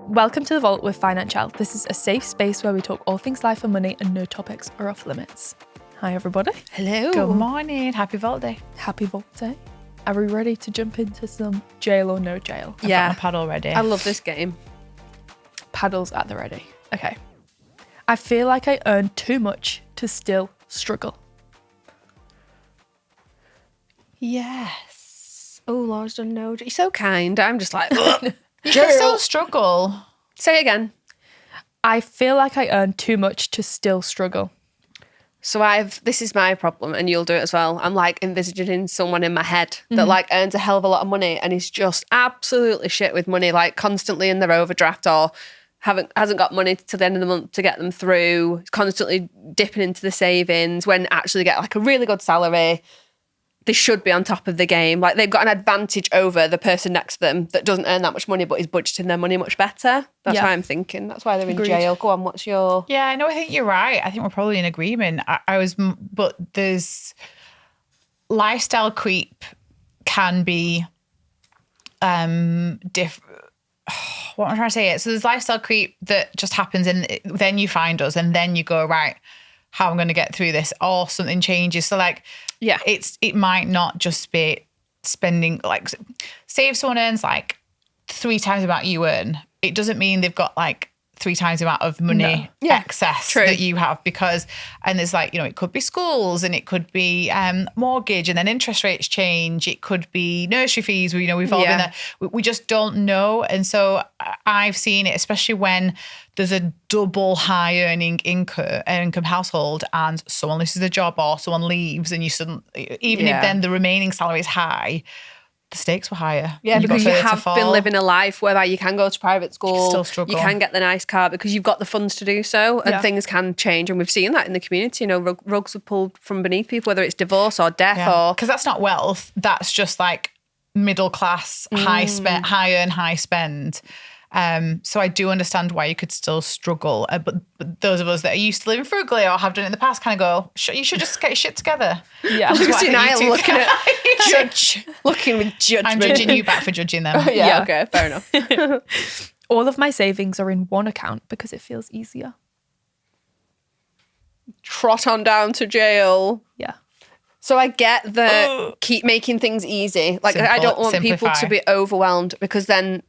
Welcome to The Vault with Financielle. This is a safe space where we talk all things life and money and no topics are off limits. Hi everybody. Hello. Good morning. Happy Vault Day. Happy Vault Day. Are we ready to jump into some jail or no jail? I've got my paddle ready. I love this game. Paddles at the ready. Okay. I feel like I earn too much to still struggle. Yes. Oh, Laura's done no. You're so kind. I'm just like, You can still struggle. Say it again. I feel like I earn too much to still struggle. So this is my problem, and you'll do it as well. I'm like envisaging someone in my head that like earns a hell of a lot of money and is just absolutely shit with money, like constantly in their overdraft or hasn't got money to the end of the month to get them through, constantly dipping into the savings when actually they get like a really good salary. They should be on top of the game. Like they've got an advantage over the person next to them that doesn't earn that much money but is budgeting their money much better. That's why I'm thinking. That's why they're in jail. Go on, what's your... Yeah, no, I think you're right. I think we're probably in agreement. But there's lifestyle creep can be what am I trying to say? So there's lifestyle creep that just happens and then you find us and then you go, right, how I'm going to get through this, or something changes. So like, yeah, it might not just be spending, like, say if someone earns like 3 times the amount you earn, it doesn't mean they've got like 3 times the amount of money excess that you have, because, and there's like, you know, it could be schools and it could be mortgage and then interest rates change. It could be nursery fees. You know, we've all been there. We just don't know. And so I've seen it, especially when there's a double high earning income household and someone loses a job or someone leaves and you suddenly, even if then the remaining salary is high, the stakes were higher. Yeah, because you have been living a life whereby you can go to private school, still struggle. You can get the nice car because you've got the funds to do so, and things can change. And we've seen that in the community. You know, rugs are pulled from beneath people, whether it's divorce or death or... Because that's not wealth. That's just like middle class, high earn, high spend. So I do understand why you could still struggle. But those of us that are used to living frugally or have done it in the past kind of go, you should just get your shit together. Yeah. Lucy and I are looking at looking with judgment. I'm judging you back for judging them. Yeah, okay, fair enough. All of my savings are in one account because it feels easier. Trot on down to jail. Yeah. So I get the keep making things easy. Like I don't want people to be overwhelmed because then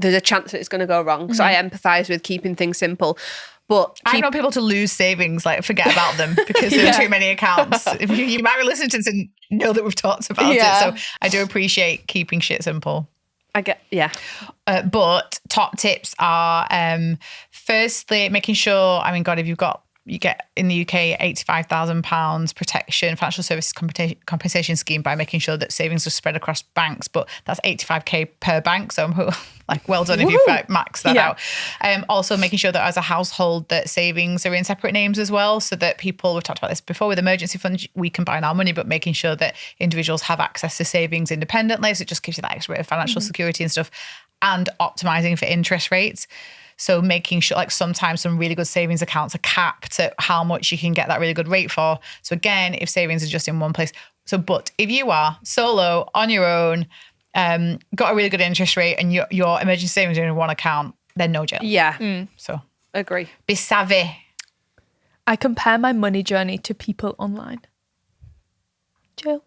there's a chance that it's going to go wrong. So I empathise with keeping things simple. But I don't want people to lose savings, like forget about them because there are too many accounts. You might be listening to this and know that we've talked about it. So I do appreciate keeping shit simple. I get, but top tips are, firstly, making sure, I mean, God, if you get in the UK £85,000 protection financial services compensation scheme by making sure that savings are spread across banks, but that's 85k per bank. So I'm like, well done if you max that out. Also making sure that as a household that savings are in separate names as well, so that people, we've talked about this before with emergency funds, we combine our money, but making sure that individuals have access to savings independently. So it just gives you that extra bit of financial security and stuff, and optimizing for interest rates. So making sure, like sometimes some really good savings accounts are capped at how much you can get that really good rate for. So again, if savings are just in one place. So, but if you are solo, on your own, got a really good interest rate and your emergency savings are in one account, then no jail. Yeah. So agree. Be savvy. I compare my money journey to people online. Jail.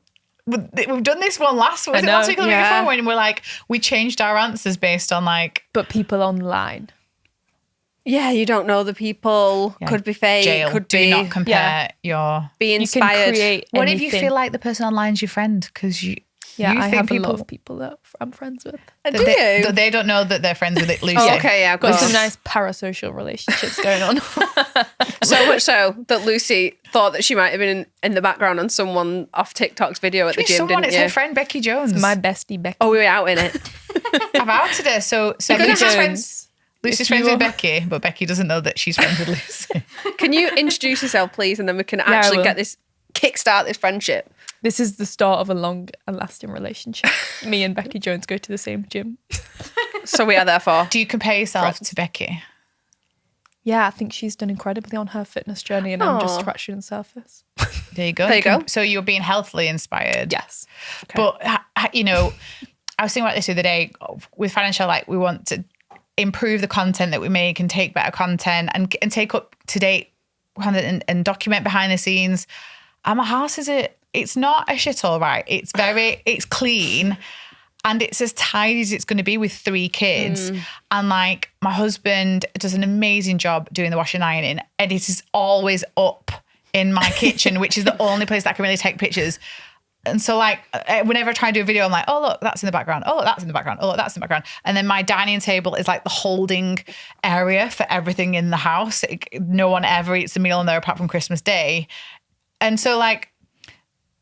We've done this one last week or the week before when we're like, we changed our answers based on like... But people online. Yeah, you don't know the people. Yeah. Could be fake. Jail. Could Do be not compare your... Be inspired. What if you feel like the person online is your friend? Because you... Yeah, I have a lot of people that I'm friends with. Do you? They don't know that they're friends with Lucy. Oh, okay, yeah, of course. Got some nice parasocial relationships going on. So much so that Lucy thought that she might have been in the background on someone off TikTok's video at the gym, didn't you? It's her friend Becky Jones. It's my bestie Becky. Oh, we were out in it. I've outed her. So Becky Jones. Lucy's friends with Becky, but Becky doesn't know that she's friends with Lucy. Can you introduce yourself, please, and then we can actually get this, kickstart this friendship. This is the start of a long and lasting relationship. Me and Becky Jones go to the same gym. So we are therefore. Do you compare yourself to Becky? Yeah, I think she's done incredibly on her fitness journey and I'm just scratching the surface. There you go. There you go. So you're being healthily inspired. Yes. Okay. But, you know, I was thinking about this the other day with Financielle, like we want to improve the content that we make and take better content and take up to date content and document behind the scenes. And my house it's not a shithole, right? It's clean. And it's as tidy as it's going to be with 3 kids. And like my husband does an amazing job doing the washing and ironing. And it is always up in my kitchen, which is the only place that I can really take pictures. And so like whenever I try and do a video, I'm like, oh, look, that's in the background. Oh, look, that's in the background. Oh, look, that's in the background. And then my dining table is like the holding area for everything in the house. No one ever eats a meal in there apart from Christmas Day. And so like,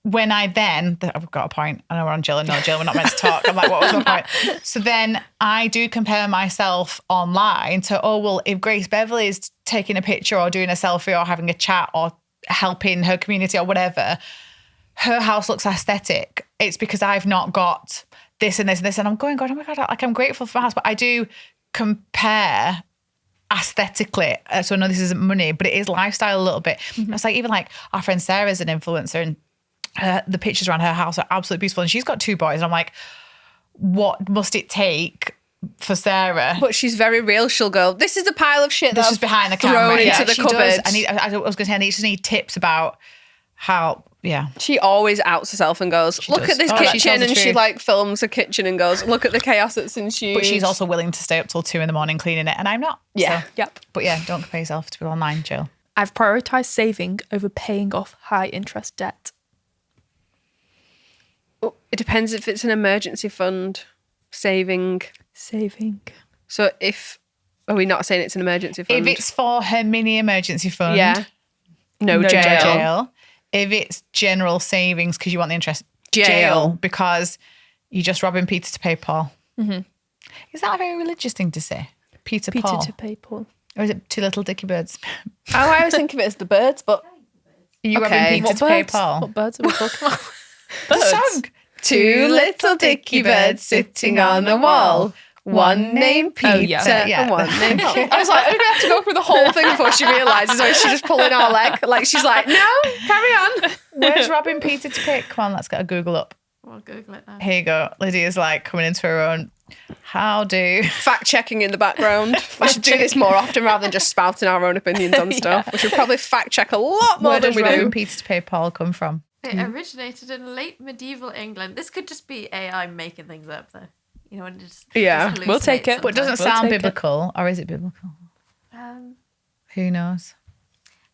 when I've got a point. I know we're on Jill and no, Jill, we're not meant to talk. I'm like, what was my point? So then I do compare myself online to, oh, well, if Grace Beverley is taking a picture or doing a selfie or having a chat or helping her community or whatever, her house looks aesthetic. It's because I've not got this and this and this. And I'm going, God, oh my God, like I'm grateful for my house, but I do compare aesthetically. So I know this isn't money, but it is lifestyle a little bit. It's like, even like our friend Sarah's an influencer and the pictures around her house are absolutely beautiful. And she's got 2 boys. And I'm like, what must it take for Sarah? But she's very real. She'll go, this is a pile of shit This is behind the camera. thrown into the cupboard. I was going to say, I just need tips about how, She always outs herself and goes, look at this kitchen. And she like films a kitchen and goes, look at the chaos that's ensued. But she's also willing to stay up till 2 a.m. cleaning it. And I'm not. Yeah. So. Yep. But yeah, don't compare yourself to people online, Jill. I've prioritised saving over paying off high interest debt. It depends if it's an emergency fund. Saving. So are we not saying it's an emergency fund? If it's for her mini emergency fund. Yeah. No jail. If it's general savings because you want the interest. Jail. Because you're just robbing Peter to pay Paul. Is that a very religious thing to say? Peter Paul. to pay Paul. Or is it 2 little dicky birds? I always think of it as the birds, but You robbing Peter to pay Paul? What birds are we talking about? The song. 2 little dicky birds sitting on the wall. One named Peter and one named Paul. I was like, I'm going to have to go through the whole thing before she realises, or is she just pulling our leg? Like, she's like, no, carry on. Where's robbing Peter to pay? Come on, let's get a Google up. I'll Google it now. Here you go. Lydia's like coming into her own. How do... Fact checking in the background. We should do this more often rather than just spouting our own opinions on stuff. We should probably fact check a lot more than we Where does do. robbing Peter to pay Paul come from? It originated in late medieval England. This could just be AI making things up, though. You know, when it just we'll take it. But it doesn't We'll sound take it. biblical, or is it biblical? Who knows?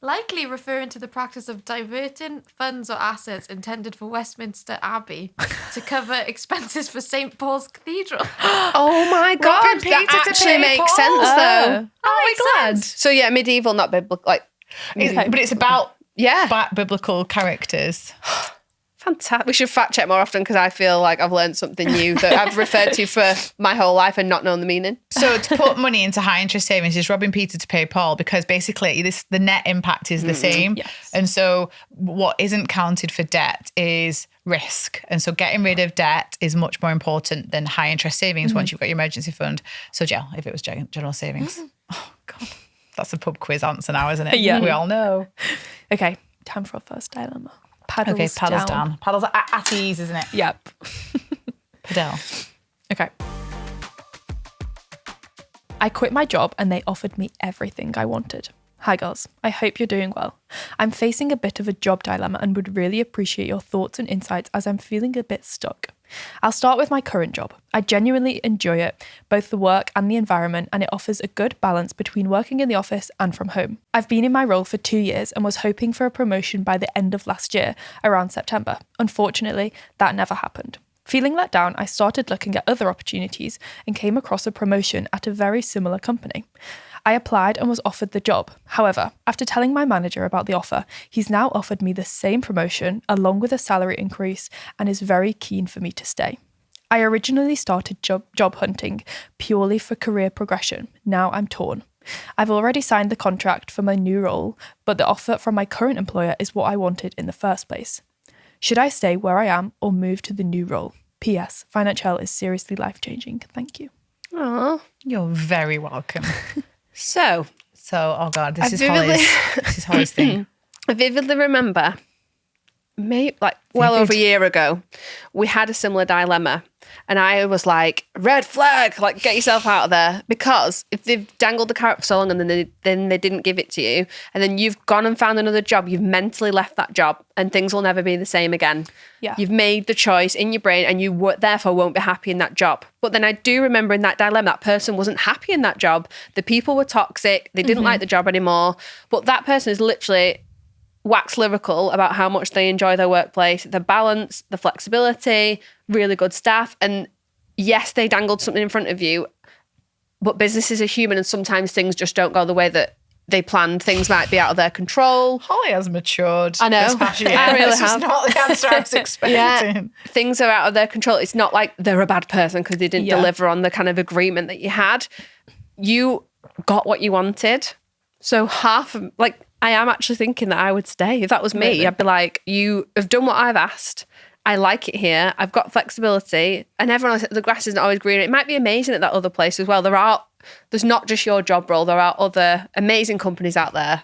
Likely referring to the practice of diverting funds or assets intended for Westminster Abbey to cover expenses for St. Paul's Cathedral. Oh my God, Robbing Peter that to actually pay makes Paul. sense though. Oh, I'm glad. So yeah, medieval, not biblical. Like, But it's about yeah, biblical characters. fantastic. We should fact check more often because I feel like I've learned something new that I've referred to for my whole life and not known the meaning. So to put money into high interest savings is robbing Peter to pay Paul, because basically the net impact is the same. Yes. And so what isn't counted for debt is risk. And so getting rid of debt is much more important than high interest savings once you've got your emergency fund. So Jill, if it was general savings. Oh God, that's a pub quiz answer now, isn't it? Yeah. We all know. Okay, time for our first dilemma. Paddles Okay, paddles down. Paddles at ease, isn't it? Yep. Paddle. Okay. I quit my job and they offered me everything I wanted. Hi girls, I hope you're doing well. I'm facing a bit of a job dilemma and would really appreciate your thoughts and insights as I'm feeling a bit stuck. I'll start with my current job. I genuinely enjoy it, both the work and the environment, and it offers a good balance between working in the office and from home. I've been in my role for 2 years and was hoping for a promotion by the end of last year, around September. Unfortunately, that never happened. Feeling let down, I started looking at other opportunities and came across a promotion at a very similar company. I applied and was offered the job. However, after telling my manager about the offer, he's now offered me the same promotion along with a salary increase and is very keen for me to stay. I originally started job hunting purely for career progression. Now I'm torn. I've already signed the contract for my new role, but the offer from my current employer is what I wanted in the first place. Should I stay where I am or move to the new role? P.S. Financielle is seriously life-changing. Thank you. Aww. You're very welcome. So, oh God, this is Holly's thing. I vividly remember maybe like over a year ago, we had a similar dilemma. And I was like, red flag, like get yourself out of there. Because if they've dangled the carrot for so long and then they didn't give it to you, and then you've gone and found another job, you've mentally left that job and things will never be the same again. Yeah. You've made the choice in your brain and you therefore won't be happy in that job. But then I do remember in that dilemma, that person wasn't happy in that job. The people were toxic. They didn't like the job anymore. But that person is literally wax lyrical about how much they enjoy their workplace, the balance, the flexibility, really good staff. And yes, they dangled something in front of you, but businesses are human and sometimes things just don't go the way that they planned. Things might be out of their control. Holly has matured. I know. This past year. I really This was have. not the answer I was expecting. Things are out of their control. It's not like they're a bad person because they didn't Yeah. deliver on the kind of agreement that you had. You got what you wanted. So I am actually thinking that I would stay. If that was me, Really? I'd be like, you have done what I've asked. I like it here. I've got flexibility. And everyone else, the grass isn't always greener. It might be amazing at that other place as well. There's not just your job role. There are other amazing companies out there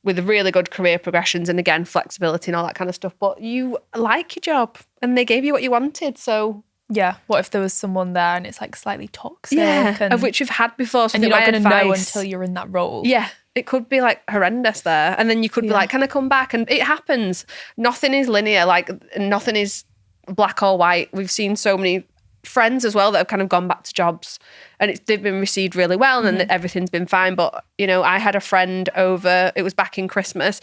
with really good career progressions and again, flexibility and all that kind of stuff. But you like your job and they gave you what you wanted. So Yeah. What if there was someone there and it's like slightly toxic? yeah, and, of which you've had before. So and you're not going to know advice. until you're in that role. Yeah, it could be like horrendous there. And then you could be like, can I come back? And it happens. Nothing is linear. Like nothing is black or white. We've seen so many friends as well that have kind of gone back to jobs and they've been received really well and then everything's been fine. But, you know, I had a friend over, it was back in Christmas.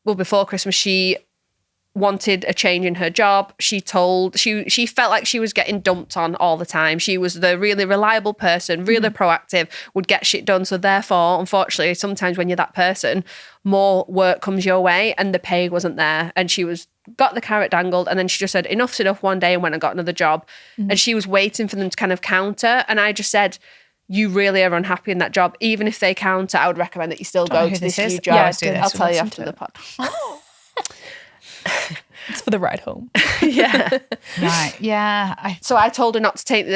Well, before Christmas, she wanted a change in her job. She felt like she was getting dumped on all the time. She was the really reliable person, really proactive, would get shit done. So therefore, unfortunately, sometimes when you're that person, more work comes your way and the pay wasn't there. And she got the carrot dangled and then she just said, enough's enough one day and went and got another job. And she was waiting for them to kind of counter. And I just said, you really are unhappy in that job. Even if they counter, I would recommend that you still go to this new job. Yeah, I'll tell you listen after to the it. pod. It's for the ride home. Yeah. Right. Yeah. So I told her not to take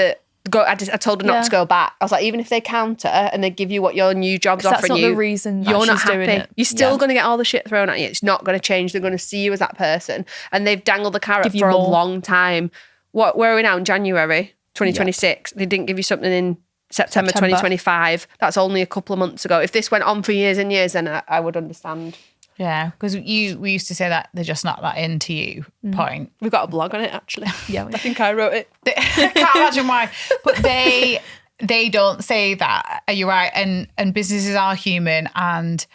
I told her not to go back. I was like, even if they counter and they give you what your new job's 'Cause that's offering not you, the reason that you're not she's happy. doing it. You're still Yeah. going to get all the shit thrown at you. It's not going to change. They're going to see you as that person. And they've dangled the carrot Give you for a more. long time. Where are we now? In January 2026. They didn't give you something in September 2025. That's only a couple of months ago. If this went on for years and years, then I would understand. Yeah. Because we used to say that they're just not that into you point. We've got a blog on it, actually. Yeah. I think I wrote it. I can't imagine why. But they don't say that. You're right. And businesses are human and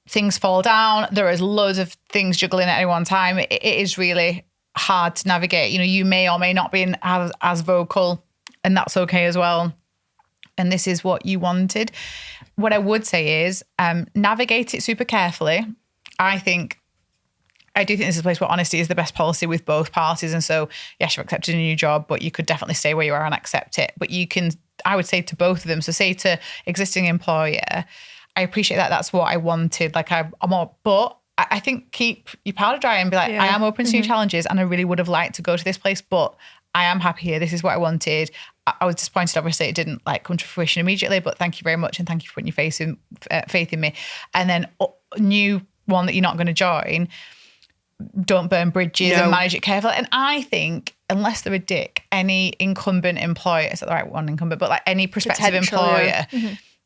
things fall down. There is loads of things juggling at any one time. It is really hard to navigate. You know, you may or may not be as vocal and that's okay as well. And this is what you wanted. What I would say is navigate it super carefully. I do think this is a place where honesty is the best policy with both parties. And so, yes, you've accepted a new job, but you could definitely stay where you are and accept it. But I would say to both of them, so say to existing employer, I appreciate that. That's what I wanted. Like I'm all, but I think keep your powder dry and be like, I am open to new challenges and I really would have liked to go to this place, but I am happy here. This is what I wanted. I was disappointed, obviously, it didn't come to fruition immediately, but thank you very much. And thank you for putting your faith in me. And then new one that you're not going to join, don't burn bridges and manage it carefully. And I think, unless they're a dick, any incumbent employer, is that the right one, incumbent, but like any prospective employer,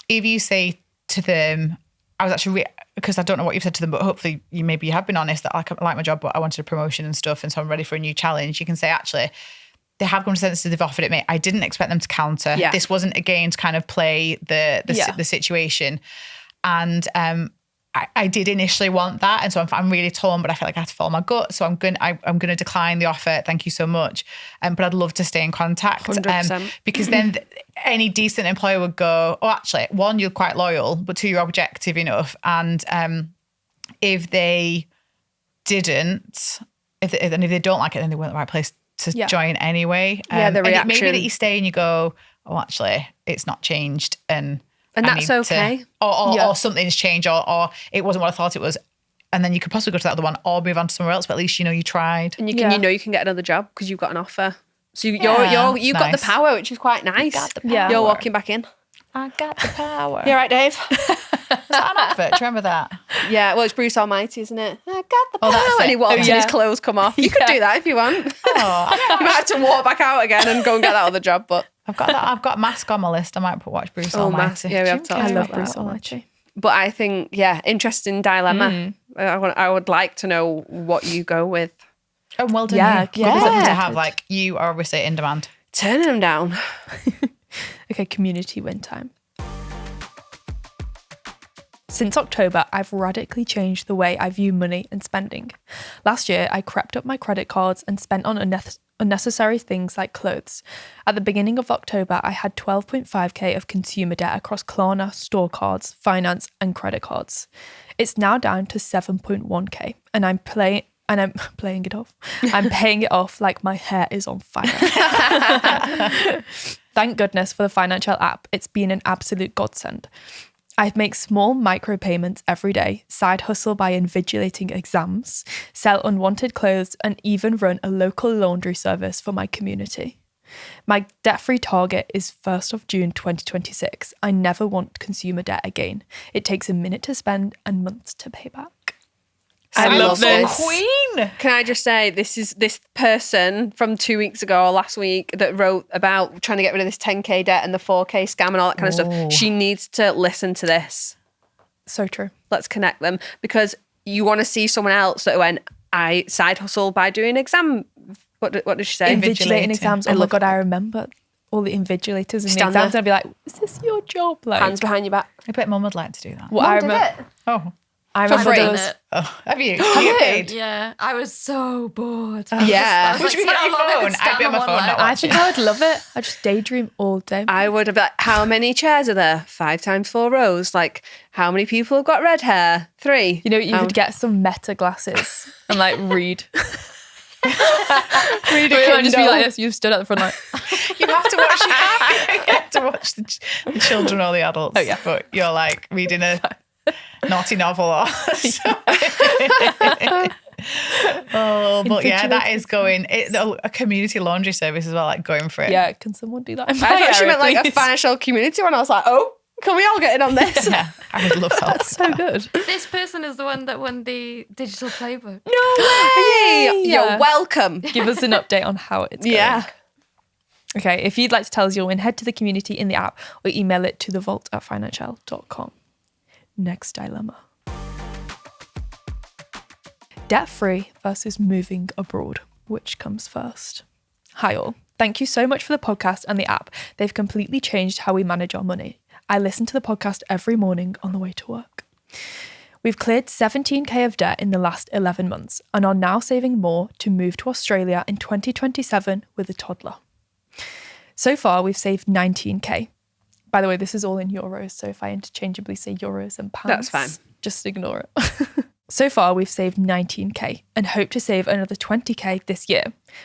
if you say to them, I was actually, because I don't know what you've said to them, but hopefully you have been honest that I like my job, but I wanted a promotion and stuff. And so I'm ready for a new challenge. You can say, actually, they have come to sense that they've offered it me. I didn't expect them to counter. Yeah. This wasn't a game to kind of play the situation. And I did initially want that. And so I'm really torn, but I feel like I have to follow my gut. So I'm going to decline the offer. Thank you so much. But I'd love to stay in contact. 100%. Because then any decent employer would go, oh, actually, one, you're quite loyal, but two, you're objective enough. And if they didn't, if they don't like it, then they weren't the right place to join anyway. The reaction. Maybe that you stay and you go, oh, actually, it's not changed. And that's okay. Or something's changed or it wasn't what I thought it was. And then you could possibly go to that other one or move on to somewhere else, but at least you tried. And you can get another job because you've got an offer. So you've got the power, which is quite nice. You got the power. You're walking back in. I got the power. You all right, Dave? that an advert? Do you remember that? Yeah, well, it's Bruce Almighty, isn't it? I got the power. that's it. And he walks yeah. and his clothes come off. You could do that if you want. Oh, You might have to walk back out again and go and get that other job, but I've got Mask on my list. I might watch Bruce Almighty. Mask. Yeah, we have talked I about love that. Bruce Almighty. But I think, interesting dilemma. I would like to know what you go with. Oh, well done. Yeah, you. good Good luck. to have, like, you are obviously in demand. Turning them down. Okay, community win time. Since October, I've radically changed the way I view money and spending. Last year, I crept up my credit cards and spent on unnecessary things like clothes. At the beginning of October, I had 12.5k of consumer debt across Klarna, store cards, finance, and credit cards. It's now down to 7.1k, and I'm paying it off. I'm paying it off like my hair is on fire. Thank goodness for the Financielle app. It's been an absolute godsend. I make small micro payments every day, side hustle by invigilating exams, sell unwanted clothes, and even run a local laundry service for my community. My debt-free target is 1st of June 2026. I never want consumer debt again. It takes a minute to spend and months to pay back. I love this. Queen. Can I just say, this is this person from 2 weeks ago or last week that wrote about trying to get rid of this 10k debt and the 4k scam and all that kind of stuff. She needs to listen to this. So true. Let's connect them, because you want to see someone else that went, I side hustle by doing exam. What did she say? Invigilating exams. Oh my love God, it. I remember all the invigilators in the Stand exams. there. And I'd be like, is this your job? Like, Hands behind your back. I bet Mum would like to do that. what I remember. Oh, I remember free. those. oh, have you? You get paid? Yeah, I was so bored. Yeah. I was Would you be on how your long I phone? could stand I'd be on my one phone, leg. not I think I would love it. I just daydream all day. I would have like, how many chairs are there? 5 times 4 rows. Like, how many people have got red hair? 3. You know, you could get some meta glasses and like read. Read It a would just be Kindle. like this. You stood at the front like, You have to watch. You have to watch the children or the adults. Oh, yeah. But you're like reading a naughty novel or. Oh, but yeah, that is going. A community laundry service as well, like going for it. yeah, can someone do that? In I my thought she area, meant like a please? financial community one. I was like, oh, can we all get in on this? Yeah, I would love that. So good. This person is the one that won the digital playbook. No way! Yeah. You're welcome. Give us an update on how it's going. Yeah. Okay, if you'd like to tell us your win, head to the community in the app or email it to thevault@financielle.com. Next dilemma. Debt-free versus moving abroad. Which comes first? Hi all. Thank you so much for the podcast and the app. They've completely changed how we manage our money. I listen to the podcast every morning on the way to work. We've cleared 17k of debt in the last 11 months and are now saving more to move to Australia in 2027 with a toddler. So far, we've saved 19k. By the way, this is all in euros, so if I interchangeably say euros and pounds, That's fine. Just ignore it. So far, we've saved 19k and hope to save another 20k this year.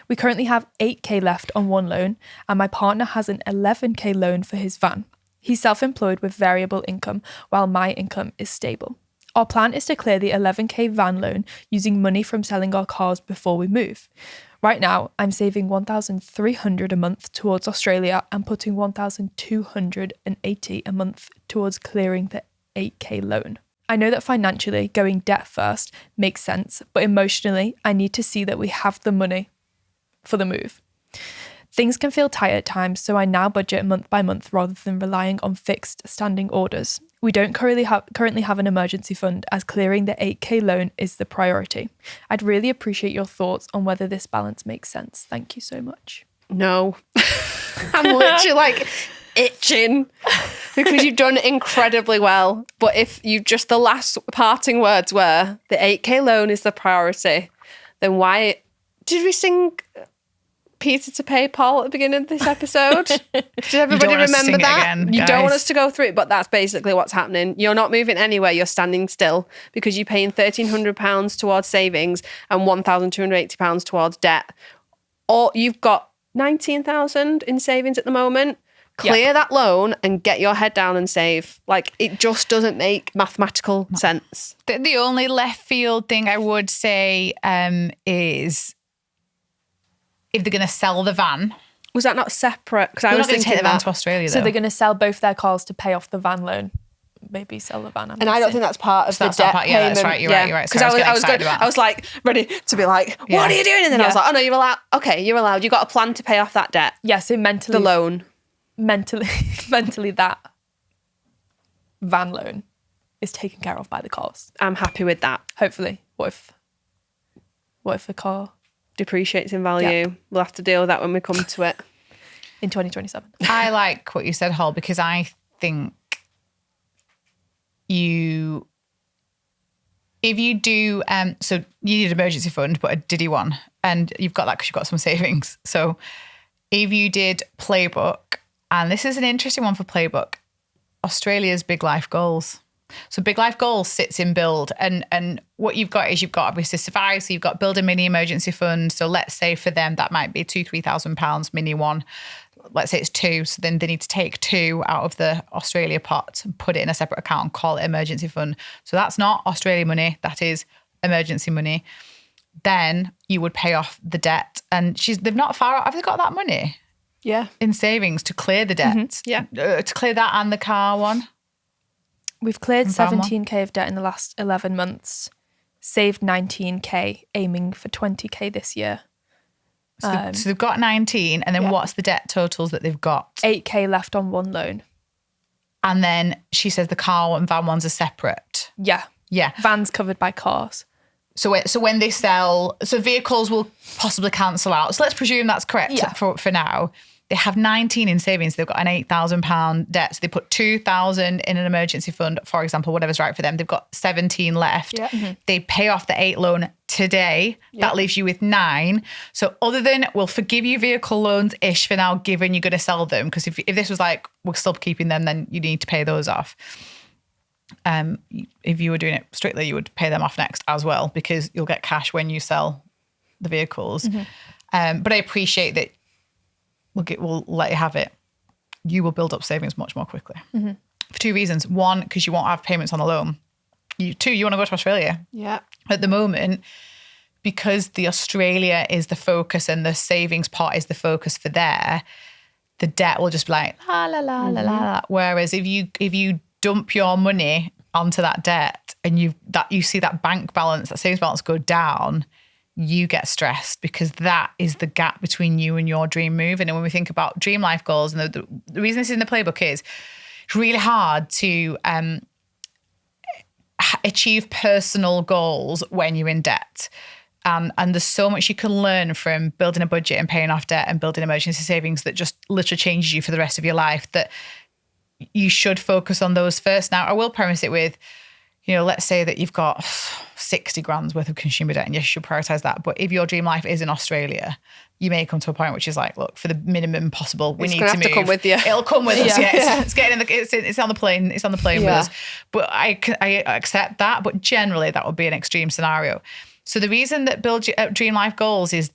We currently have 8k left on one loan, and my partner has an 11k loan for his van. He's self-employed with variable income, while my income is stable. Our plan is to clear the 11k van loan using money from selling our cars before we move. Right now, I'm saving 1,300 a month towards Australia and putting 1,280 a month towards clearing the 8k loan. I know that financially, going debt first makes sense, but emotionally, I need to see that we have the money for the move. Things can feel tight at times, so I now budget month by month rather than relying on fixed standing orders. We don't currently have an emergency fund, as clearing the 8k loan is the priority. I'd really appreciate your thoughts on whether this balance makes sense. Thank you so much. No. I'm literally like itching because you've done incredibly well. But if you just, the last parting words were the 8k loan is the priority, then why did we sing Peter to pay Paul at the beginning of this episode? Did everybody want us to remember sing it that? again, You don't want guys. us to go through it, but that's basically what's happening. You're not moving anywhere. You're standing still because you're paying £1,300 towards savings and £1,280 towards debt. Or you've got 19,000 in savings at the moment. Clear that loan and get your head down and save. Like, it just doesn't make mathematical sense. The only left field thing I would say is if they're going to sell the van, Was that not separate? Because I they're was not going to thinking take the van that. to Australia though. So they're going to sell both their cars to pay off the van loan maybe sell the van. And I don't think that's part of the that's not debt part- yeah, payment. that's right, you're right, you're right. Because Sorry, I was getting excited about I was like ready to be like, what Yeah. are you doing? And then I was like, oh no, you're allowed. Okay, you're allowed. You got a plan to pay off that debt. Yeah, so mentally, The loan. mentally that van loan is taken care of by the cars. I'm happy with that. Hopefully. What if the car Depreciates in value. Yeah. We'll have to deal with that when we come to it. in 2027? I like what you said, Hol, because I think if you do, so you need an emergency fund, but a Diddy one, and you've got that because you've got some savings. So if you did Playbook, and this is an interesting one for Playbook, Australia's big life goals. So big life goals sits in build, and what you've got is you've got obviously survive. So you've got build a mini emergency fund. So let's say for them that might be £2,000-3,000 mini one. Let's say it's 2. So then they need to take 2 out of the Australia pot and put it in a separate account and call it emergency fund. So that's not Australia money. That is emergency money. Then you would pay off the debt, and they've not far out. Have they got that money Yeah. in savings to clear the debt? Yeah. To clear that and the car one. We've cleared And van one. 17k of debt in the last 11 months, saved 19k, aiming for 20k this year. So they've got 19, and then Yeah. what's the debt totals that they've got? 8k left on one loan. And then she says the car and van ones are separate. Yeah. Yeah. Van's covered by cars. So when they sell, so vehicles will possibly cancel out. So let's presume that's correct Yeah. for now. They have 19 in savings. They've got an £8,000 debt. So they put 2,000 in an emergency fund, for example, whatever's right for them. They've got 17 left. Yeah. Mm-hmm. They pay off the 8 loan today. That leaves you with 9. So other than we'll forgive you vehicle loans-ish for now, given you're going to sell them, because if this was like, we're still keeping them, then you need to pay those off. If you were doing it strictly, you would pay them off next as well, because you'll get cash when you sell the vehicles. But I appreciate that we'll let you have it. You will build up savings much more quickly for 2 reasons. 1, because you won't have payments on the loan. 2, you want to go to Australia. Yeah. At the moment, because the Australia is the focus and the savings part is the focus for there, the debt will just be like la la la la la. Whereas if you dump your money onto that debt and you see that bank balance, that savings balance go down, you get stressed, because that is the gap between you and your dream move. And then when we think about dream life goals, and the reason this is in the playbook is it's really hard to achieve personal goals when you're in debt. And there's so much you can learn from building a budget and paying off debt and building emergency savings that just literally changes you for the rest of your life, that you should focus on those first. Now, I will premise it with, let's say that you've got 60 grand's worth of consumer debt, and yes, you should prioritize that. But if your dream life is in Australia, you may come to a point which is like, look, for the minimum possible, we need to move. come with you. It'll come with us. Yeah. Yeah. It's getting it's on the plane. It's on the plane with us. But I accept that. But generally, that would be an extreme scenario. So the reason that build dream life goals is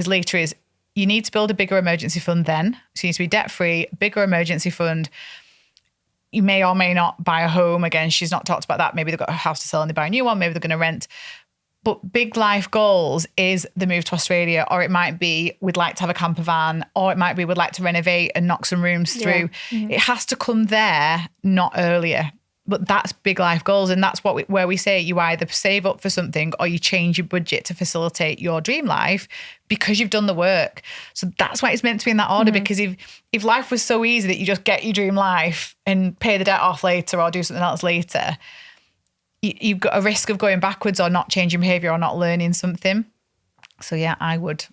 later is you need to build a bigger emergency fund then. So you need to be debt free, bigger emergency fund. You may or may not buy a home. Again, she's not talked about that. Maybe they've got a house to sell and they buy a new one. Maybe they're going to rent. But big life goals is the move to Australia, or it might be we'd like to have a camper van, or it might be we'd like to renovate and knock some rooms through. It has to come there, not earlier. But that's big life goals. And that's where we say you either save up for something or you change your budget to facilitate your dream life because you've done the work. So that's why it's meant to be in that order, because if life was so easy that you just get your dream life and pay the debt off later or do something else later, you've got a risk of going backwards or not changing behavior or not learning something. So yeah, I would,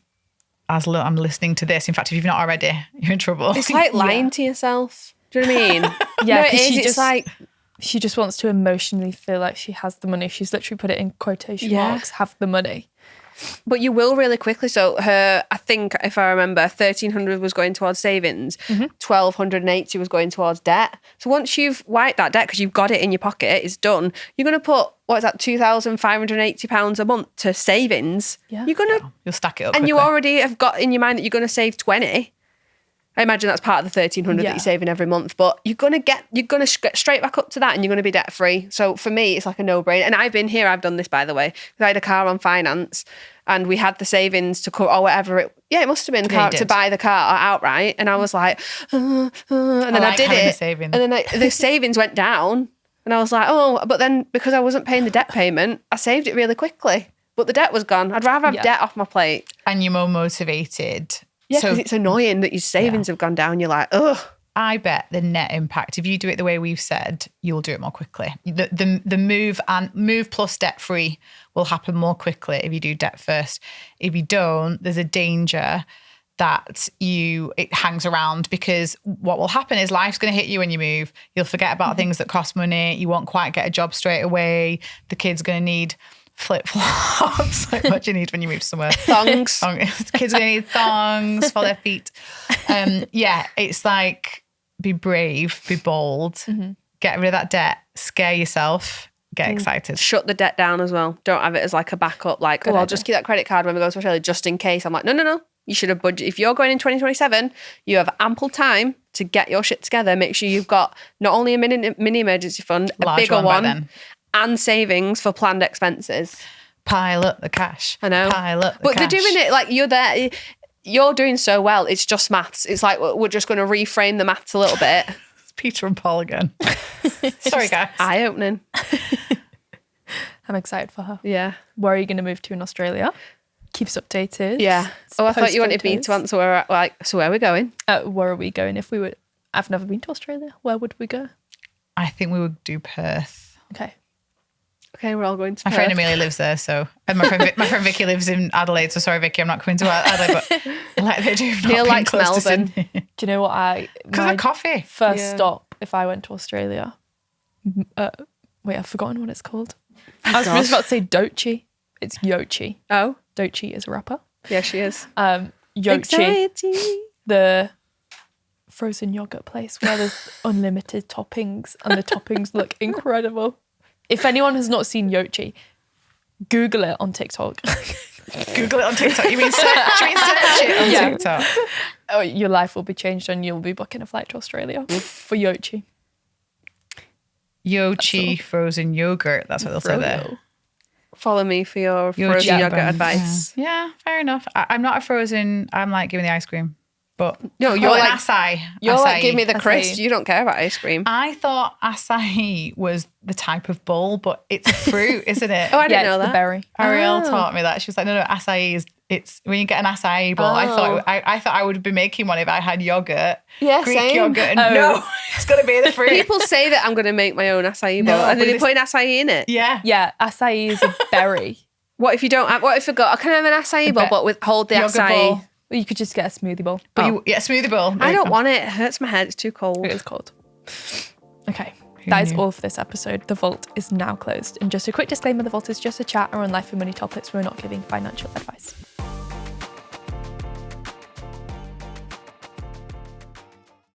as I'm listening to this, in fact, if you've not already, you're in trouble. It's like lying to yourself. Do you know what I mean? Yeah, No, it 'cause is. she It's just- like, She just wants to emotionally feel like she has the money. She's literally put it in quotation Yeah. marks, have the money. but you will really quickly. So I think if I remember, 1,300 was going towards savings, 1,280 was going towards debt. So once you've wiped that debt because you've got it in your pocket, it's done. You're going to put, what is that, £2,580 a month to savings. Yeah. You're going to, You'll stack it up and you quickly. already have got in your mind that you're going to save 20. I imagine that's part of the 1,300 that Yeah. you're saving every month, but you're going to get straight back up to that, and you're going to be debt free. So for me, it's like a no brainer. And I've done this, by the way, because I had a car on finance and we had the savings to cover or whatever it must have been Yeah, you to did. buy the car outright. And I was like, and then I like did having the it. savings. And then the savings went down. And I was like, oh, but then because I wasn't paying the debt payment, I saved it really quickly. But the debt was gone. I'd rather have debt off my plate. And you're more motivated. Yeah, So because it's annoying that your savings have gone down. You're like, ugh. I bet the net impact, if you do it the way we've said, you'll do it more quickly. The move plus debt free will happen more quickly if you do debt first. If you don't, there's a danger that it hangs around, because what will happen is life's going to hit you when you move. You'll forget about things that cost money. You won't quite get a job straight away. The kid's going to need flip-flops. Like what you need when you move somewhere. Thongs. Kids are going to need thongs for their feet. It's like, be brave, be bold, get rid of that debt, scare yourself, get excited. Shut the debt down as well. Don't have it as like a backup, like, I'll just keep that credit card when we go to Australia just in case. I'm like, no. You should have budgeted. If you're going in 2027, you have ample time to get your shit together. Make sure you've got not only a mini emergency fund, a bigger one, and savings for planned expenses. Pile up the cash. I know. Pile up the but cash. they're doing it like you're there. You're doing so well. It's just maths. It's like we're just going to reframe the maths a little bit. It's Peter and Paul again. Sorry, guys. Eye-opening. I'm excited for her. Yeah. Where are you going to move to in Australia? Keep us updated. Yeah. Oh, I thought you wanted me to answer so where are we going? Where are we going if we would? I've never been to Australia. Where would we go? I think we would do Perth. Okay, we're all going to My Perth. friend Amelia lives there, so and my friend Vicky lives in Adelaide. So sorry, Vicky, I'm not coming to Adelaide, but like they do. Neil likes Melbourne. Do you know what Because of coffee. First stop if I went to Australia. Wait, I've forgotten what it's called. I was just about to say Dochi. It's Yochi. Oh, Dochi is a rapper. yeah, she is. Yochi, Anxiety. the frozen yogurt place where there's unlimited toppings and the toppings look incredible. If anyone has not seen Yochi, Google it on TikTok. Google it on TikTok. You mean search it on TikTok? Oh, your life will be changed and you'll be booking a flight to Australia for Yochi. Yochi frozen yogurt. That's what they'll say there. Follow me for your frozen yogurt advice. Yeah, fair enough. I'm not a frozen. I'm like giving the ice cream. But no, you're like acai. You're acai. like give me the crisp. You don't care about ice cream. I thought acai was the type of bowl, but it's a fruit, isn't it? Oh, I didn't know it's that. The berry. Ariel taught me that. She was like, no, acai is. It's when you get an acai bowl. I thought I would be making one if I had yogurt. Yeah, Greek same. yogurt. And no, it's got to be the fruit. People say that I'm going to make my own acai bowl, and then they put an acai in it. Yeah, acai is a berry. What if you don't have? What if I got? I can have an acai bowl, but hold the yogurt acai. bowl. Well, you could just get a smoothie bowl. But smoothie bowl. I don't want it. It hurts my head. It's too cold. It is cold. Okay. That is all for this episode. The vault is now closed. And just a quick disclaimer, the vault is just a chat around life and money topics. We're not giving financial advice.